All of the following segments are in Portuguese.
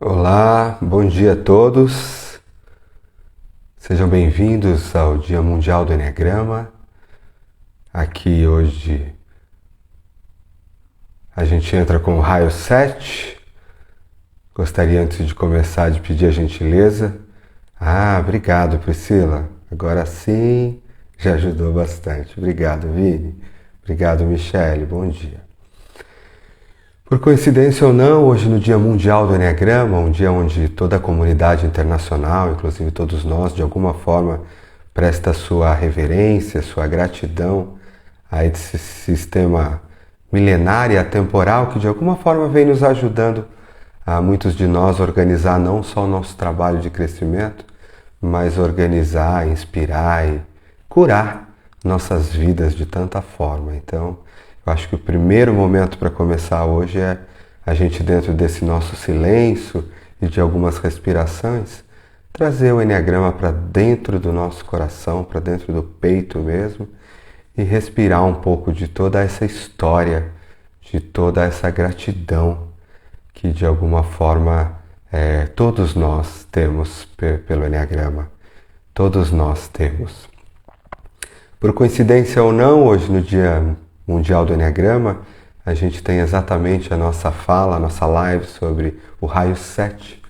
Olá, bom dia a todos. Sejam bem-vindos ao Dia Mundial do Enneagrama. Aqui hoje a gente entra com o raio 7. Gostaria, antes de começar, de pedir a gentileza. Obrigado, Priscila. Agora sim, já ajudou bastante. Obrigado, Vini. Obrigado, Michele. Bom dia. Por coincidência ou não, hoje no Dia Mundial do Enneagrama, um dia onde toda a comunidade internacional, inclusive todos nós, de alguma forma, presta sua reverência, sua gratidão a esse sistema milenar e atemporal que de alguma forma vem nos ajudando a muitos de nós organizar não só o nosso trabalho de crescimento, mas organizar, inspirar e curar nossas vidas de tanta forma. Então, eu acho que o primeiro momento para começar hoje é a gente, dentro desse nosso silêncio e de algumas respirações, trazer o Enneagrama para dentro do nosso coração, para dentro do peito mesmo, e respirar um pouco de toda essa história, de toda essa gratidão que de alguma forma todos nós temos pelo Enneagrama. Todos nós temos. Por coincidência ou não, hoje no Dia Mundial do Enneagrama, a gente tem exatamente a nossa fala, a nossa live sobre o raio 7,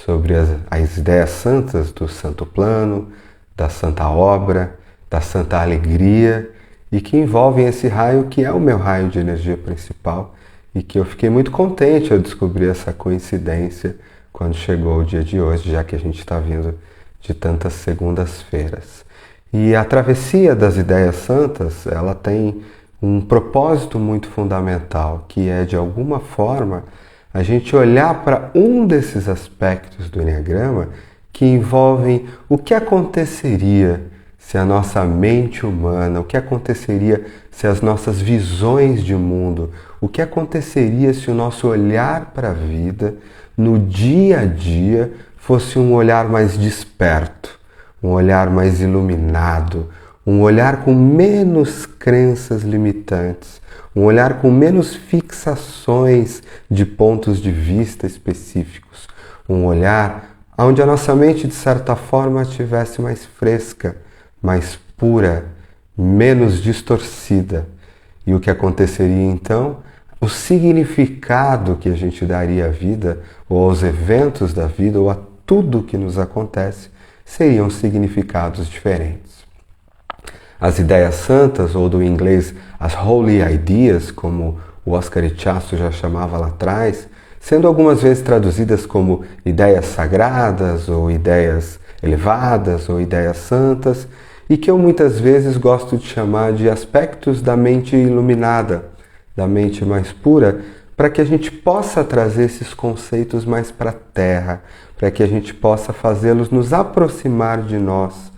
sobre as ideias santas do Santo Plano, da Santa Obra, da Santa Alegria, e que envolvem esse raio que é o meu raio de energia principal, e que eu fiquei muito contente ao descobrir essa coincidência quando chegou o dia de hoje, já que a gente está vindo de tantas segundas-feiras. E a travessia das ideias santas, ela tem um propósito muito fundamental, que é, de alguma forma, a gente olhar para um desses aspectos do Enneagrama que envolvem o que aconteceria se a nossa mente humana, o que aconteceria se as nossas visões de mundo, o que aconteceria se o nosso olhar para a vida, no dia a dia, fosse um olhar mais desperto, um olhar mais iluminado, um olhar com menos crenças limitantes, um olhar com menos fixações de pontos de vista específicos, um olhar onde a nossa mente, de certa forma, estivesse mais fresca, mais pura, menos distorcida. E o que aconteceria então? O significado que a gente daria à vida, ou aos eventos da vida, ou a tudo que nos acontece, seriam significados diferentes. As ideias santas, ou do inglês as Holy Ideas, como o Oscar Ichazo já chamava lá atrás, sendo algumas vezes traduzidas como ideias sagradas, ou ideias elevadas, ou ideias santas, e que eu muitas vezes gosto de chamar de aspectos da mente iluminada, da mente mais pura, para que a gente possa trazer esses conceitos mais para a Terra, para que a gente possa fazê-los nos aproximar de nós.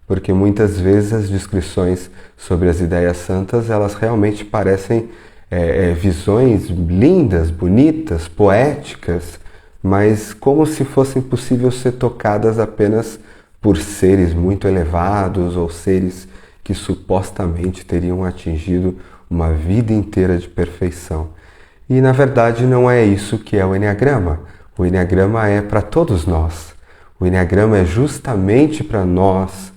Porque muitas vezes as descrições sobre as ideias santas, elas realmente parecem visões lindas, bonitas, poéticas, mas como se fossem possíveis ser tocadas apenas por seres muito elevados ou seres que supostamente teriam atingido uma vida inteira de perfeição. E na verdade não é isso que é o Enneagrama. O Enneagrama é para todos nós. O Enneagrama é justamente para nós,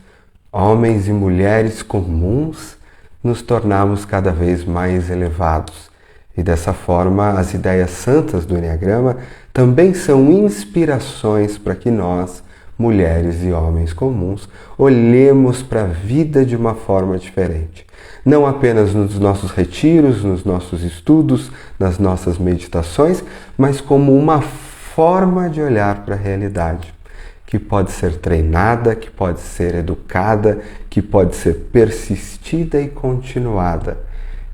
homens e mulheres comuns, nos tornarmos cada vez mais elevados. E dessa forma, as ideias santas do Enneagrama também são inspirações para que nós, mulheres e homens comuns, olhemos para a vida de uma forma diferente. Não apenas nos nossos retiros, nos nossos estudos, nas nossas meditações, mas como uma forma de olhar para a realidade, que pode ser treinada, que pode ser educada, que pode ser persistida e continuada.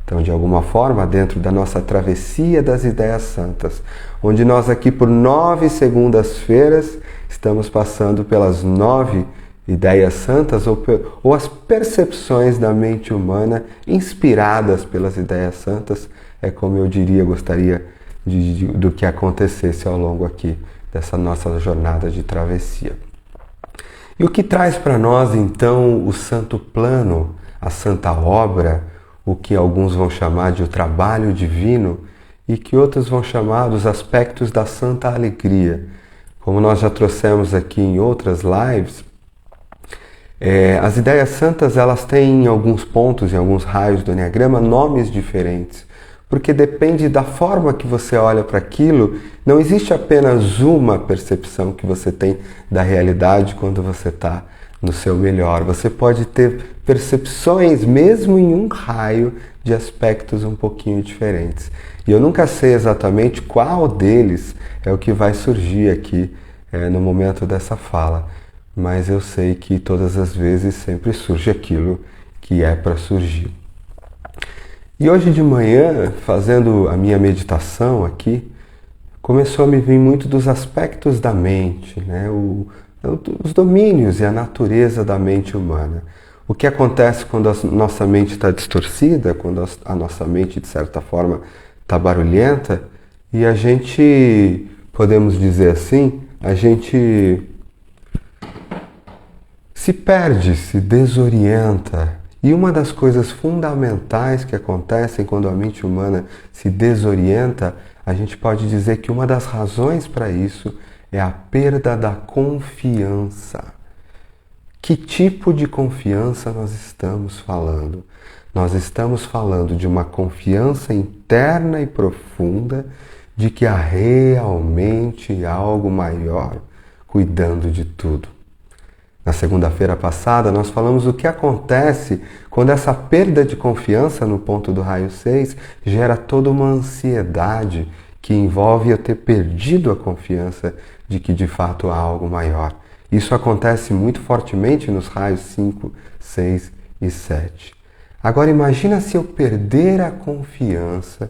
Então, de alguma forma, dentro da nossa travessia das ideias santas, onde nós aqui por 9 segundas-feiras estamos passando pelas 9 ideias santas ou as percepções da mente humana inspiradas pelas ideias santas, é como eu diria, gostaria do que acontecesse ao longo aqui dessa nossa jornada de travessia. E o que traz para nós, então, o Santo Plano, a Santa Obra, o que alguns vão chamar de o trabalho divino, e que outros vão chamar dos aspectos da santa alegria. Como nós já trouxemos aqui em outras lives, as ideias santas elas têm em alguns pontos, em alguns raios do Enneagrama, nomes diferentes. Porque depende da forma que você olha para aquilo, não existe apenas uma percepção que você tem da realidade quando você está no seu melhor. Você pode ter percepções, mesmo em um raio, de aspectos um pouquinho diferentes. E eu nunca sei exatamente qual deles é o que vai surgir aqui no momento dessa fala. Mas eu sei que todas as vezes sempre surge aquilo que é para surgir. E hoje de manhã, fazendo a minha meditação aqui, começou a me vir muito dos aspectos da mente, né? Os domínios e a natureza da mente humana. O que acontece quando a nossa mente está distorcida, quando a nossa mente, de certa forma, está barulhenta, e a gente, podemos dizer assim, a gente se perde, se desorienta. E uma das coisas fundamentais que acontecem quando a mente humana se desorienta, a gente pode dizer que uma das razões para isso é a perda da confiança. Que tipo de confiança nós estamos falando? Nós estamos falando de uma confiança interna e profunda de que há realmente algo maior cuidando de tudo. Na segunda-feira passada, nós falamos o que acontece quando essa perda de confiança no ponto do raio 6 gera toda uma ansiedade que envolve eu ter perdido a confiança de que de fato há algo maior. Isso acontece muito fortemente nos raios 5, 6 e 7. Agora imagina se eu perder a confiança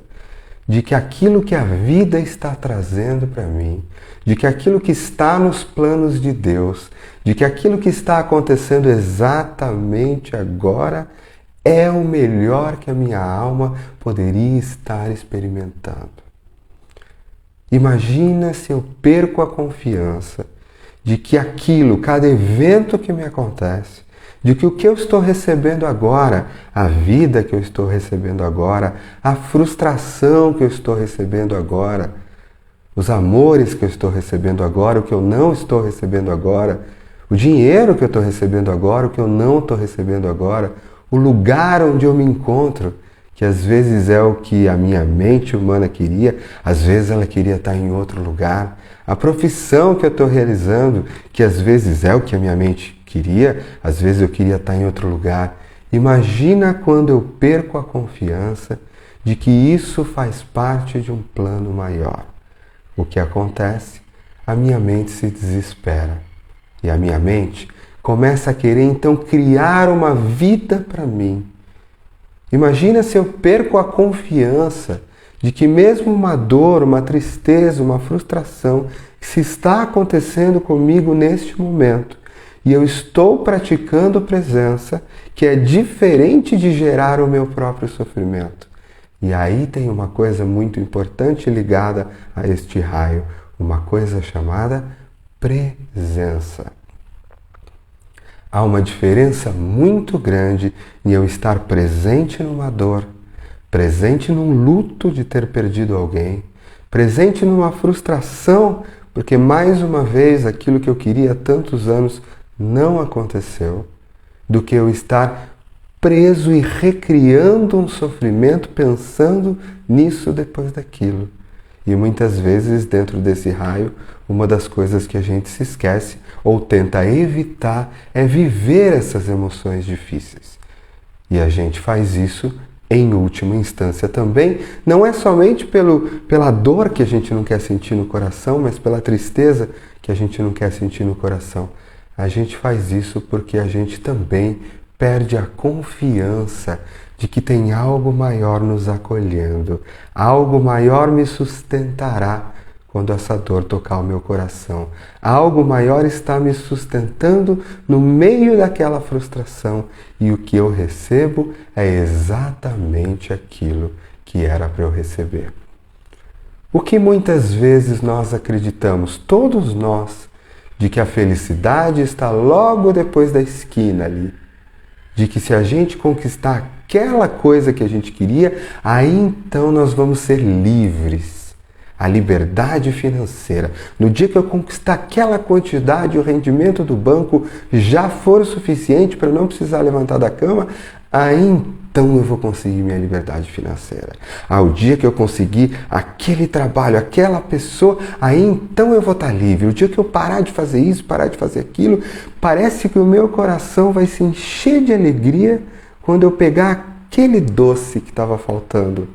de que aquilo que a vida está trazendo para mim, de que aquilo que está nos planos de Deus, de que aquilo que está acontecendo exatamente agora é o melhor que a minha alma poderia estar experimentando. Imagina se eu perco a confiança de que aquilo, cada evento que me acontece, de que o que eu estou recebendo agora, a vida que eu estou recebendo agora, a frustração que eu estou recebendo agora, os amores que eu estou recebendo agora, o que eu não estou recebendo agora, o dinheiro que eu estou recebendo agora, o que eu não estou recebendo agora, o lugar onde eu me encontro, que às vezes é o que a minha mente humana queria, às vezes ela queria estar em outro lugar, a profissão que eu estou realizando, que às vezes é o que a minha mente queria, às vezes eu queria estar em outro lugar. Imagina quando eu perco a confiança de que isso faz parte de um plano maior. O que acontece? A minha mente se desespera. E a minha mente começa a querer então criar uma vida para mim. Imagina se eu perco a confiança de que mesmo uma dor, uma tristeza, uma frustração, se está acontecendo comigo neste momento, e eu estou praticando presença, que é diferente de gerar o meu próprio sofrimento. E aí tem uma coisa muito importante ligada a este raio, uma coisa chamada presença. Há uma diferença muito grande em eu estar presente numa dor, presente num luto de ter perdido alguém, presente numa frustração, porque mais uma vez aquilo que eu queria há tantos anos não aconteceu, do que eu estar preso e recriando um sofrimento pensando nisso depois daquilo. E muitas vezes dentro desse raio, uma das coisas que a gente se esquece ou tenta evitar é viver essas emoções difíceis. E a gente faz isso em última instância também, não é somente pela dor que a gente não quer sentir no coração, mas pela tristeza que a gente não quer sentir no coração. A gente faz isso porque a gente também perde a confiança de que tem algo maior nos acolhendo, algo maior me sustentará quando essa dor tocar o meu coração. Algo maior está me sustentando no meio daquela frustração e o que eu recebo é exatamente aquilo que era para eu receber. O que muitas vezes nós acreditamos, todos nós, de que a felicidade está logo depois da esquina ali, de que se a gente conquistar aquela coisa que a gente queria, aí então nós vamos ser livres. A liberdade financeira. No dia que eu conquistar aquela quantidade, o rendimento do banco já for o suficiente para eu não precisar levantar da cama, aí então eu vou conseguir minha liberdade financeira. Ao dia que eu conseguir aquele trabalho, aquela pessoa, aí então eu vou estar livre. O dia que eu parar de fazer isso, parar de fazer aquilo, parece que o meu coração vai se encher de alegria quando eu pegar aquele doce que estava faltando.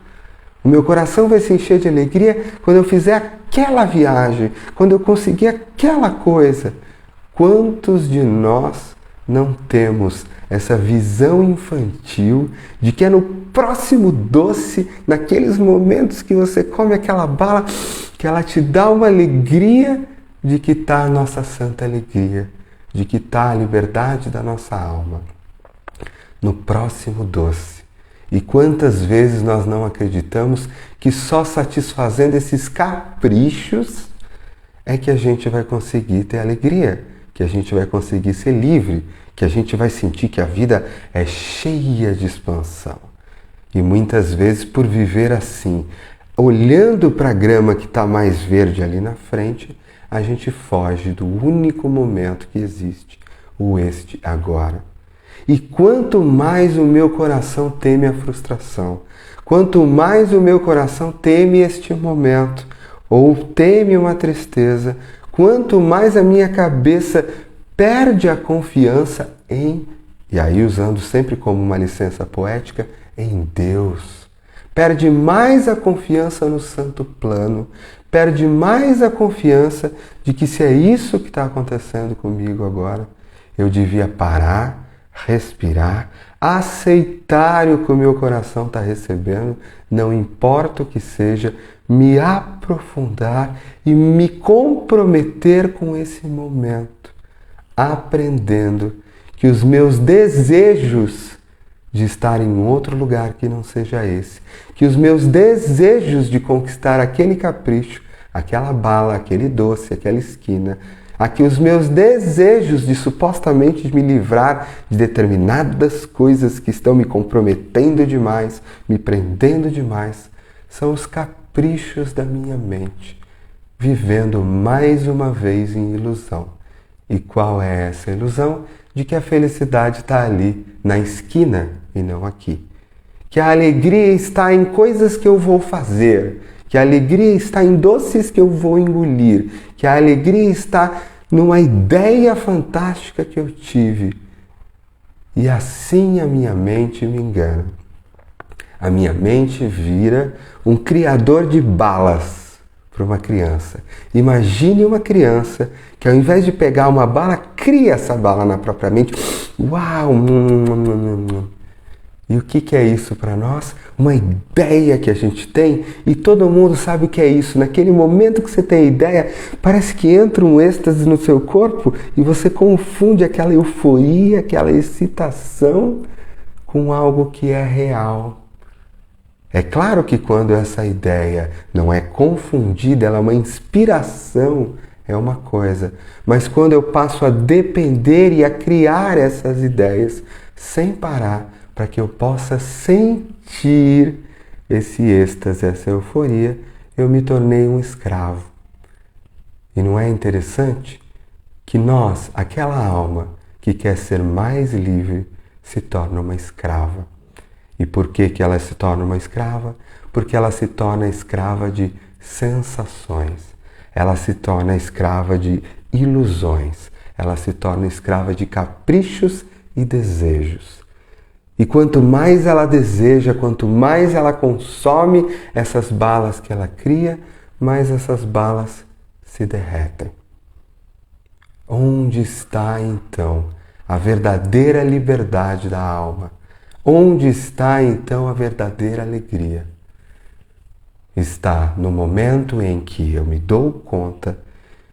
O meu coração vai se encher de alegria quando eu fizer aquela viagem, quando eu conseguir aquela coisa. Quantos de nós não temos essa visão infantil de que é no próximo doce, naqueles momentos que você come aquela bala, que ela te dá uma alegria de que está a nossa santa alegria, de que está a liberdade da nossa alma. No próximo doce. E quantas vezes nós não acreditamos que só satisfazendo esses caprichos é que a gente vai conseguir ter alegria, que a gente vai conseguir ser livre, que a gente vai sentir que a vida é cheia de expansão. E muitas vezes, por viver assim, olhando para a grama que está mais verde ali na frente, a gente foge do único momento que existe, o este agora. E quanto mais o meu coração teme a frustração, quanto mais o meu coração teme este momento, ou teme uma tristeza, quanto mais a minha cabeça perde a confiança em, e aí usando sempre como uma licença poética, em Deus. Perde mais a confiança no santo plano, perde mais a confiança de que se é isso que está acontecendo comigo agora, eu devia parar, respirar, aceitar o que o meu coração está recebendo, não importa o que seja, me aprofundar e me comprometer com esse momento, aprendendo que os meus desejos de estar em outro lugar que não seja esse, que os meus desejos de conquistar aquele capricho, aquela bala, aquele doce, aquela esquina, aqui os meus desejos de supostamente me livrar de determinadas coisas que estão me comprometendo demais, me prendendo demais, são os caprichos da minha mente, vivendo mais uma vez em ilusão. E qual é essa ilusão? De que a felicidade está ali, na esquina e não aqui. Que a alegria está em coisas que eu vou fazer, que a alegria está em doces que eu vou engolir, que a alegria está numa ideia fantástica que eu tive. E assim a minha mente me engana. A minha mente vira um criador de balas para uma criança. Imagine uma criança que ao invés de pegar uma bala, cria essa bala na própria mente. Uau! E o que é isso para nós? Uma ideia que a gente tem e todo mundo sabe o que é isso. Naquele momento que você tem a ideia, parece que entra um êxtase no seu corpo e você confunde aquela euforia, aquela excitação com algo que é real. É claro que quando essa ideia não é confundida, ela é uma inspiração, é uma coisa. Mas quando eu passo a depender e a criar essas ideias sem parar, para que eu possa sentir esse êxtase, essa euforia, eu me tornei um escravo. E não é interessante que nós, aquela alma que quer ser mais livre, se torna uma escrava. E por que ela se torna uma escrava? Porque ela se torna escrava de sensações. Ela se torna escrava de ilusões. Ela se torna escrava de caprichos e desejos. E quanto mais ela deseja, quanto mais ela consome essas balas que ela cria, mais essas balas se derretem. Onde está então a verdadeira liberdade da alma? Onde está então a verdadeira alegria? Está no momento em que eu me dou conta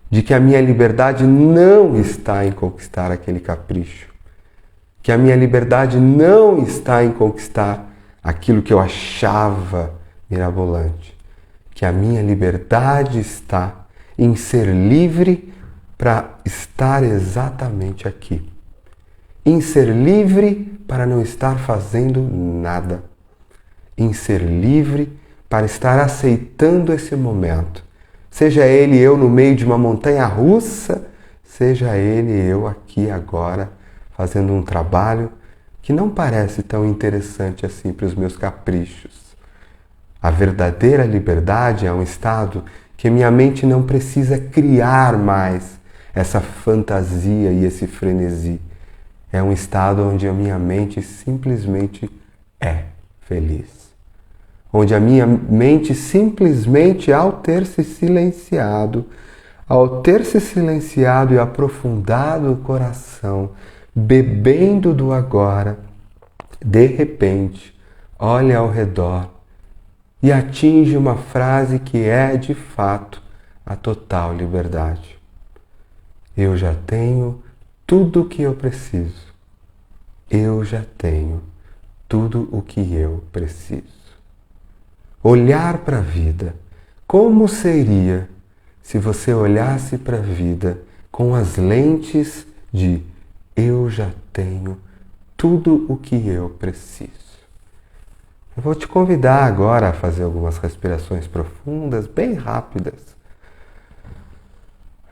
de que a minha liberdade não está em conquistar aquele capricho. Que a minha liberdade não está em conquistar aquilo que eu achava mirabolante. Que a minha liberdade está em ser livre para estar exatamente aqui. em ser livre para não estar fazendo nada, em ser livre para estar aceitando esse momento. Seja ele eu no meio de uma montanha russa, seja ele eu aqui agora fazendo um trabalho que não parece tão interessante assim para os meus caprichos. A verdadeira liberdade é um estado que minha mente não precisa criar mais essa fantasia e esse frenesi. É um estado onde a minha mente simplesmente é feliz. Onde a minha mente simplesmente, ao ter se silenciado e aprofundado o coração, bebendo do agora, de repente, olha ao redor e atinge uma frase que é, de fato, a total liberdade. Eu já tenho tudo o que eu preciso. Eu já tenho tudo o que eu preciso. Olhar para a vida. Como seria se você olhasse para a vida com as lentes de eu já tenho tudo o que eu preciso? Eu vou te convidar agora a fazer algumas respirações profundas, bem rápidas.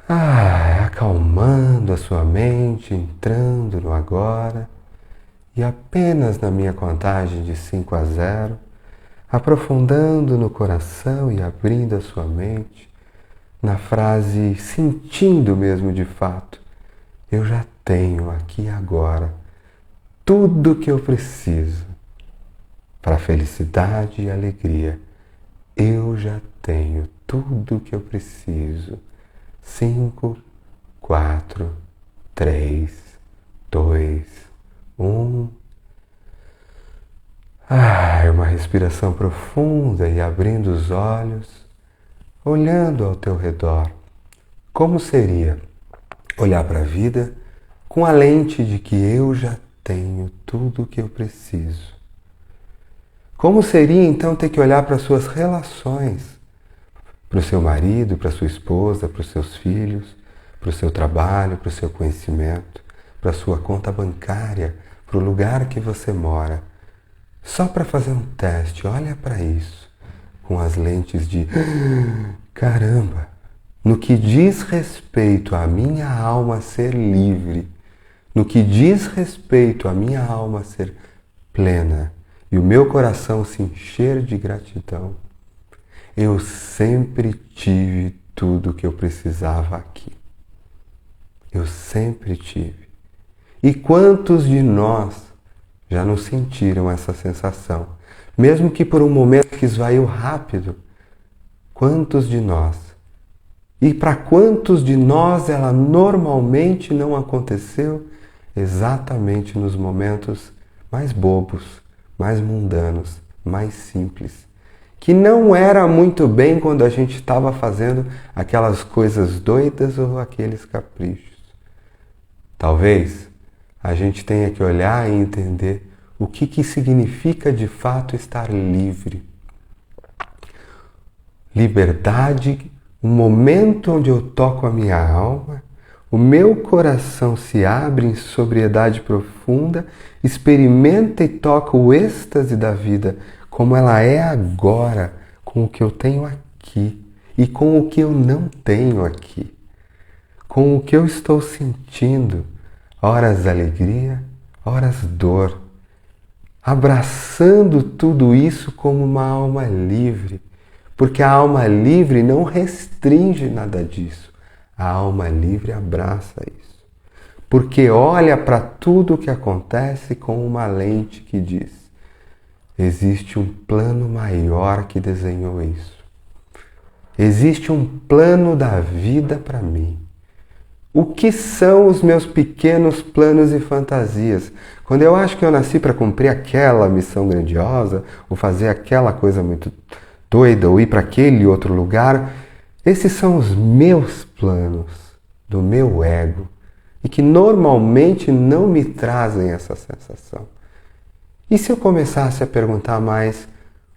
Acalmando a sua mente, entrando no agora. E apenas na minha contagem de 5 a 0, aprofundando no coração e abrindo a sua mente, na frase, sentindo mesmo de fato, eu já tenho aqui agora tudo que eu preciso para felicidade e alegria. Eu já tenho tudo que eu preciso. 5, 4, 3, 2, 1. Uma respiração profunda e abrindo os olhos, olhando ao teu redor. Como seria olhar para a vida com a lente de que eu já tenho tudo o que eu preciso? Como seria então ter que olhar para as suas relações, para o seu marido, para a sua esposa, para os seus filhos, para o seu trabalho, para o seu conhecimento, para a sua conta bancária, para o lugar que você mora? Só para fazer um teste, olha para isso, com as lentes de caramba, no que diz respeito à minha alma ser livre, no que diz respeito à minha alma ser plena e o meu coração se encher de gratidão, eu sempre tive tudo o que eu precisava aqui. Eu sempre tive. E quantos de nós já não sentiram essa sensação? Mesmo que por um momento que esvaiu rápido, quantos de nós? E para quantos de nós ela normalmente não aconteceu exatamente nos momentos mais bobos, mais mundanos, mais simples? Que não era muito bem quando a gente estava fazendo aquelas coisas doidas ou aqueles caprichos. Talvez a gente tenha que olhar e entender o que significa de fato estar livre. Liberdade, um momento onde eu toco a minha alma, o meu coração se abre em sobriedade profunda, experimenta e toca o êxtase da vida como ela é agora, com o que eu tenho aqui e com o que eu não tenho aqui, com o que eu estou sentindo, horas alegria, horas dor, abraçando tudo isso como uma alma livre, porque a alma livre não restringe nada disso, a alma livre abraça isso, porque olha para tudo o que acontece com uma lente que diz: existe um plano maior que desenhou isso. Existe um plano da vida para mim. O que são os meus pequenos planos e fantasias? Quando eu acho que eu nasci para cumprir aquela missão grandiosa, ou fazer aquela coisa muito doida, ou ir para aquele outro lugar, esses são os meus planos, do meu ego, e que normalmente não me trazem essa sensação. E se eu começasse a perguntar mais,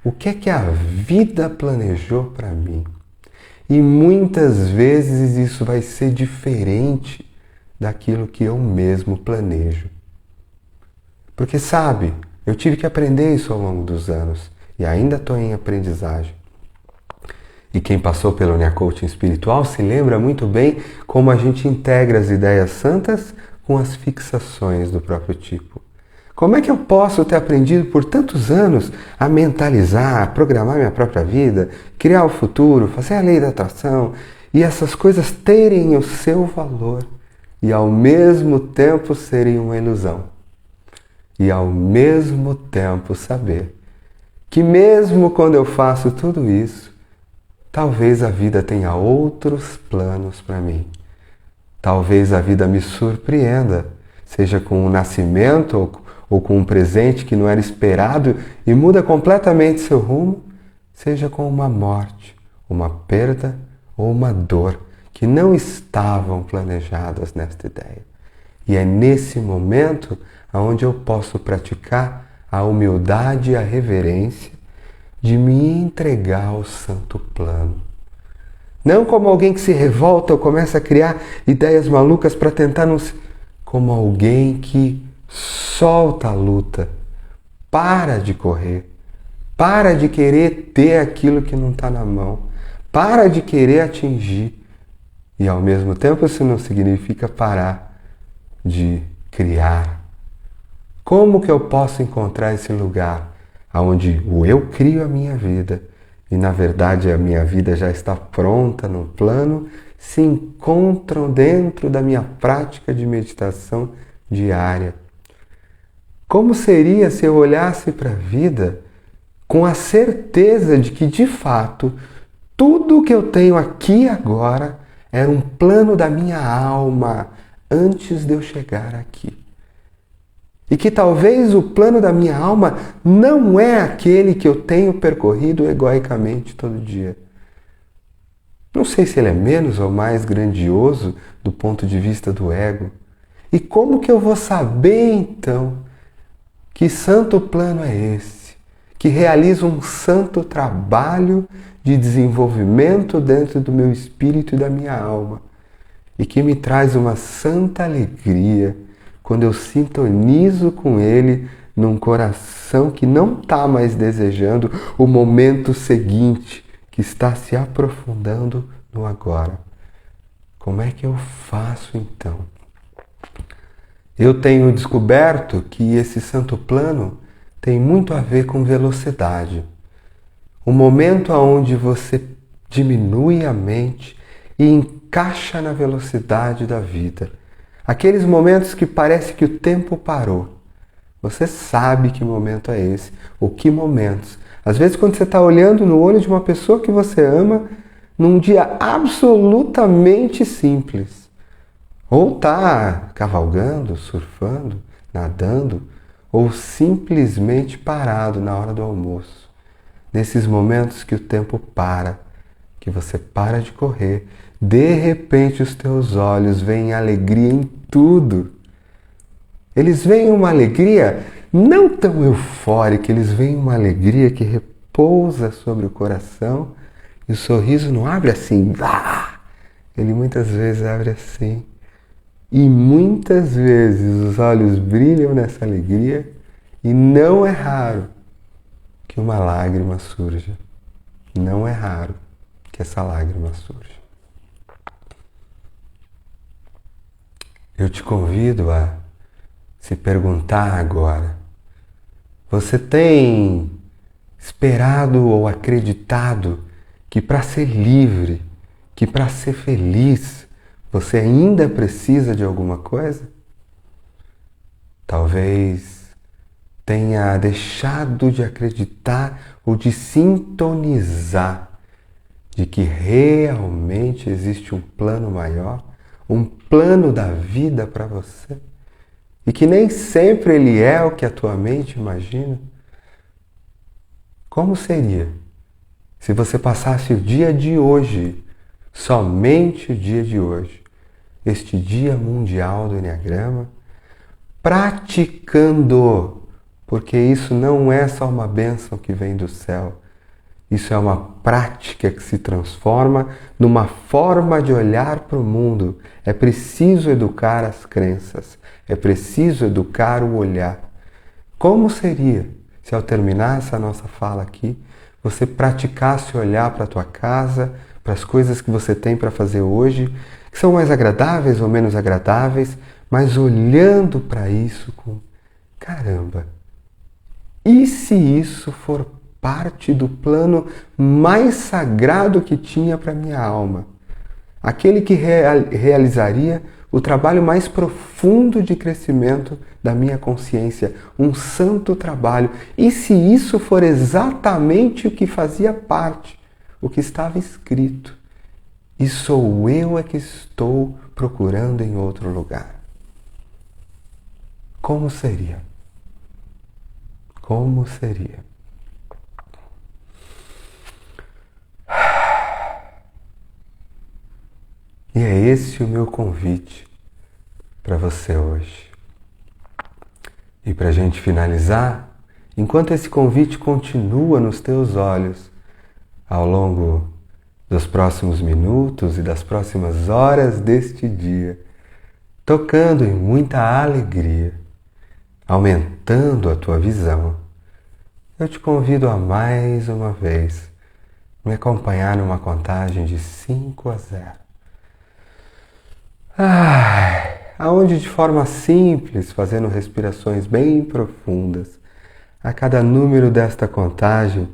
o que é que a vida planejou para mim? E muitas vezes isso vai ser diferente daquilo que eu mesmo planejo. Porque sabe, eu tive que aprender isso ao longo dos anos e ainda estou em aprendizagem. E quem passou pelo Nia Coaching Espiritual se lembra muito bem como a gente integra as ideias santas com as fixações do próprio tipo. Como é que eu posso ter aprendido por tantos anos a mentalizar, a programar minha própria vida, criar o futuro, fazer a lei da atração e essas coisas terem o seu valor e ao mesmo tempo serem uma ilusão? E ao mesmo tempo saber que mesmo quando eu faço tudo isso, talvez a vida tenha outros planos para mim. Talvez a vida me surpreenda, seja com um nascimento ou com um presente que não era esperado e muda completamente seu rumo, seja com uma morte, uma perda ou uma dor que não estavam planejadas nesta ideia. E é nesse momento onde eu posso praticar a humildade e a reverência de me entregar ao santo plano. Não como alguém que se revolta ou começa a criar ideias malucas para tentar não se... Como alguém que solta a luta, para de correr, para de querer ter aquilo que não está na mão, para de querer atingir. E ao mesmo tempo isso não significa parar de criar. Como que eu posso encontrar esse lugar onde eu crio a minha vida e na verdade a minha vida já está pronta no plano, se encontram dentro da minha prática de meditação diária? Como seria se eu olhasse para a vida com a certeza de que de fato tudo que eu tenho aqui agora era um plano da minha alma antes de eu chegar aqui? E que talvez o plano da minha alma não é aquele que eu tenho percorrido egoicamente todo dia. Não sei se ele é menos ou mais grandioso do ponto de vista do ego. E como que eu vou saber então que santo plano é esse? Que realiza um santo trabalho de desenvolvimento dentro do meu espírito e da minha alma. E que me traz uma santa alegria quando eu sintonizo com ele num coração que não está mais desejando o momento seguinte, que está se aprofundando no agora. Como é que eu faço então? Eu tenho descoberto que esse santo plano tem muito a ver com velocidade. O momento onde você diminui a mente e encaixa na velocidade da vida. Aqueles momentos que parece que o tempo parou. Você sabe que momento é esse, ou que momentos. Às vezes quando você está olhando no olho de uma pessoa que você ama, num dia absolutamente simples. Ou está cavalgando, surfando, nadando, ou simplesmente parado na hora do almoço. Nesses momentos que o tempo para, que você para de correr, de repente os teus olhos veem alegria em tudo. Eles veem uma alegria não tão eufórica, eles veem uma alegria que repousa sobre o coração e o sorriso não abre assim, ele muitas vezes abre assim. E muitas vezes os olhos brilham nessa alegria e não é raro que uma lágrima surja. Não é raro que essa lágrima surja. Eu te convido a se perguntar agora: você tem esperado ou acreditado que para ser livre, que para ser feliz, você ainda precisa de alguma coisa? Talvez tenha deixado de acreditar ou de sintonizar de que realmente existe um plano maior, um plano da vida para você, e que nem sempre ele é o que a tua mente imagina. Como seria se você passasse o dia de hoje, somente o dia de hoje, este Dia Mundial do Enneagrama, praticando, porque isso não é só uma bênção que vem do céu, isso é uma prática que se transforma numa forma de olhar para o mundo. É preciso educar as crenças, é preciso educar o olhar. Como seria se ao terminar essa nossa fala aqui, você praticasse olhar para a tua casa, para as coisas que você tem para fazer hoje, que são mais agradáveis ou menos agradáveis, mas olhando para isso com caramba, e se isso for parte do plano mais sagrado que tinha para minha alma? Aquele que realizaria o trabalho mais profundo de crescimento da minha consciência, um santo trabalho. E se isso for exatamente o que fazia parte, o que estava escrito, e sou eu que estou procurando em outro lugar? Como seria? Como seria? E é esse o meu convite para você hoje. E para a gente finalizar, enquanto esse convite continua nos teus olhos, ao longo dos próximos minutos e das próximas horas deste dia, tocando em muita alegria, aumentando a tua visão, eu te convido a mais uma vez me acompanhar numa contagem de 5 a 0. Aonde de forma simples, fazendo respirações bem profundas, a cada número desta contagem,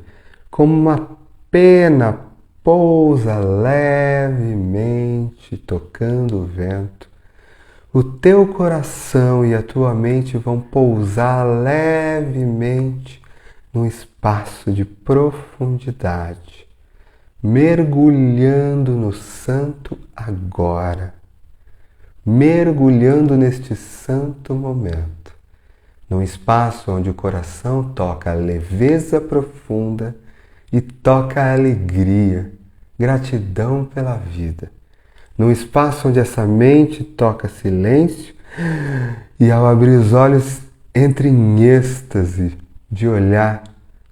como uma pena pousa levemente tocando o vento, o teu coração e a tua mente vão pousar levemente num espaço de profundidade, mergulhando no santo agora, mergulhando neste santo momento, num espaço onde o coração toca a leveza profunda e toca a alegria, gratidão pela vida, num espaço onde essa mente toca silêncio e ao abrir os olhos entra em êxtase de olhar,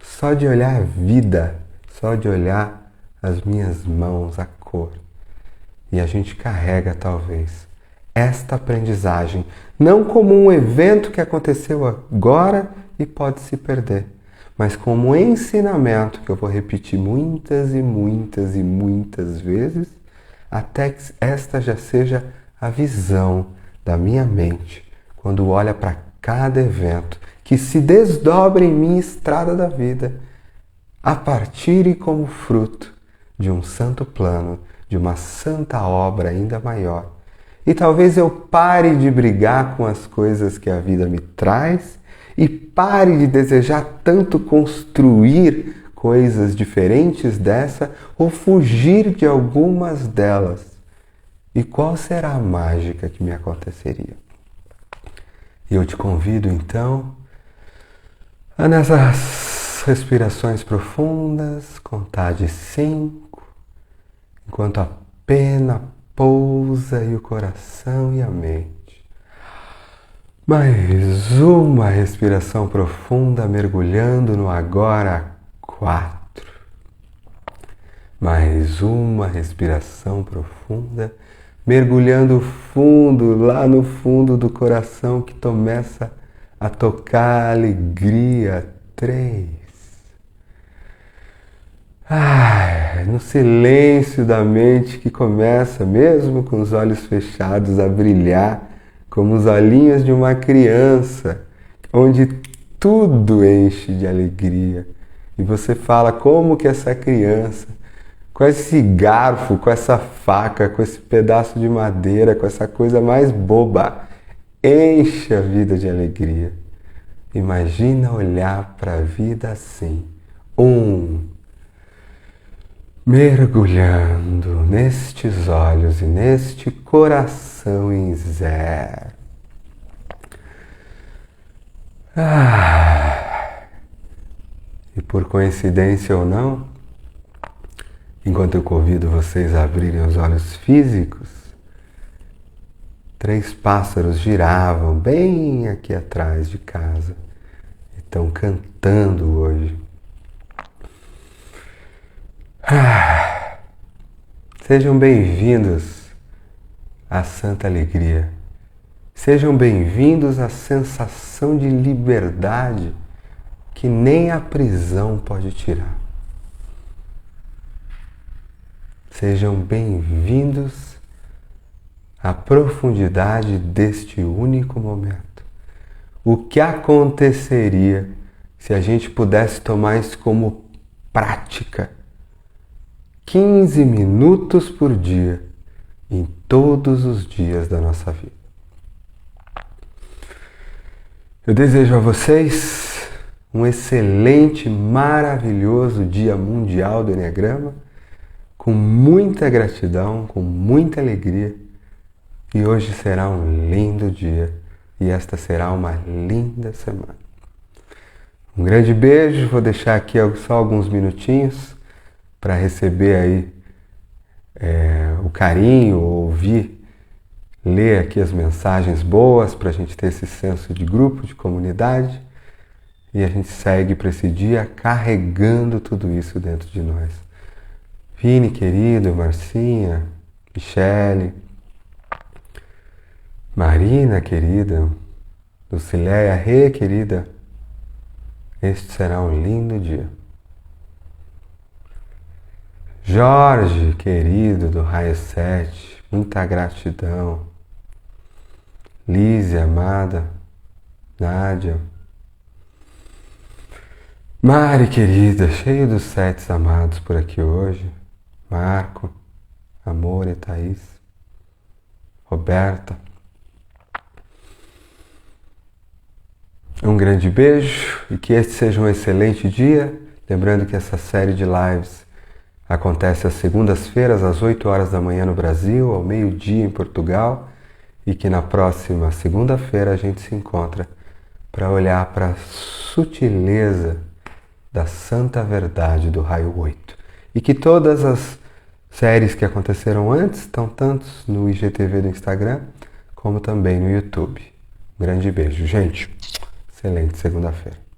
só de olhar a vida, só de olhar as minhas mãos, a cor. E a gente carrega talvez esta aprendizagem, não como um evento que aconteceu agora e pode se perder, mas como um ensinamento que eu vou repetir muitas e muitas e muitas vezes, até que esta já seja a visão da minha mente, quando olha para cada evento que se desdobra em minha estrada da vida, a partir e como fruto de um santo plano, de uma santa obra ainda maior. E talvez eu pare de brigar com as coisas que a vida me traz e pare de desejar tanto construir coisas diferentes dessa ou fugir de algumas delas. E qual será a mágica que me aconteceria? E eu te convido então a nessas respirações profundas contar de 5, enquanto a pena pousa e o coração e a mente. Mais uma respiração profunda, mergulhando no agora. 4. Mais uma respiração profunda, mergulhando fundo, lá no fundo do coração que começa a tocar a alegria. 3. No silêncio da mente que começa, mesmo com os olhos fechados, a brilhar como os olhinhos de uma criança, onde tudo enche de alegria. E você fala como que essa criança, com esse garfo, com essa faca, com esse pedaço de madeira, com essa coisa mais boba, enche a vida de alegria. Imagina olhar para a vida assim. 1. Mergulhando nestes olhos e neste coração em 0. E por coincidência ou não, enquanto eu convido vocês a abrirem os olhos físicos, 3 pássaros giravam bem aqui atrás de casa e estão cantando hoje. Sejam bem-vindos à Santa Alegria. Sejam bem-vindos à sensação de liberdade que nem a prisão pode tirar. Sejam bem-vindos à profundidade deste único momento. O que aconteceria se a gente pudesse tomar isso como prática? 15 minutos por dia, em todos os dias da nossa vida. Eu desejo a vocês um excelente, maravilhoso Dia Mundial do Enneagrama, com muita gratidão, com muita alegria. E hoje será um lindo dia e esta será uma linda semana. Um grande beijo, vou deixar aqui só alguns minutinhos para receber aí o carinho, ouvir, ler aqui as mensagens boas para a gente ter esse senso de grupo, de comunidade, e a gente segue para esse dia carregando tudo isso dentro de nós. Vini, querido, Marcinha, Michele, Marina, querida, Lucileia, Rê, querida, este será um lindo dia. Jorge, querido, do Raio 7, muita gratidão. Lízia, amada, Nádia. Mari, querida, cheio dos 7 amados por aqui hoje. Marco, Amor e Thaís. Roberta. Um grande beijo e que este seja um excelente dia. Lembrando que essa série de lives acontece às segundas-feiras, às 8 horas da manhã no Brasil, ao meio-dia em Portugal, e que na próxima segunda-feira a gente se encontra para olhar para a sutileza da santa verdade do raio 8. E que todas as séries que aconteceram antes estão tanto no IGTV do Instagram, como também no YouTube. Um grande beijo, gente. Excelente segunda-feira.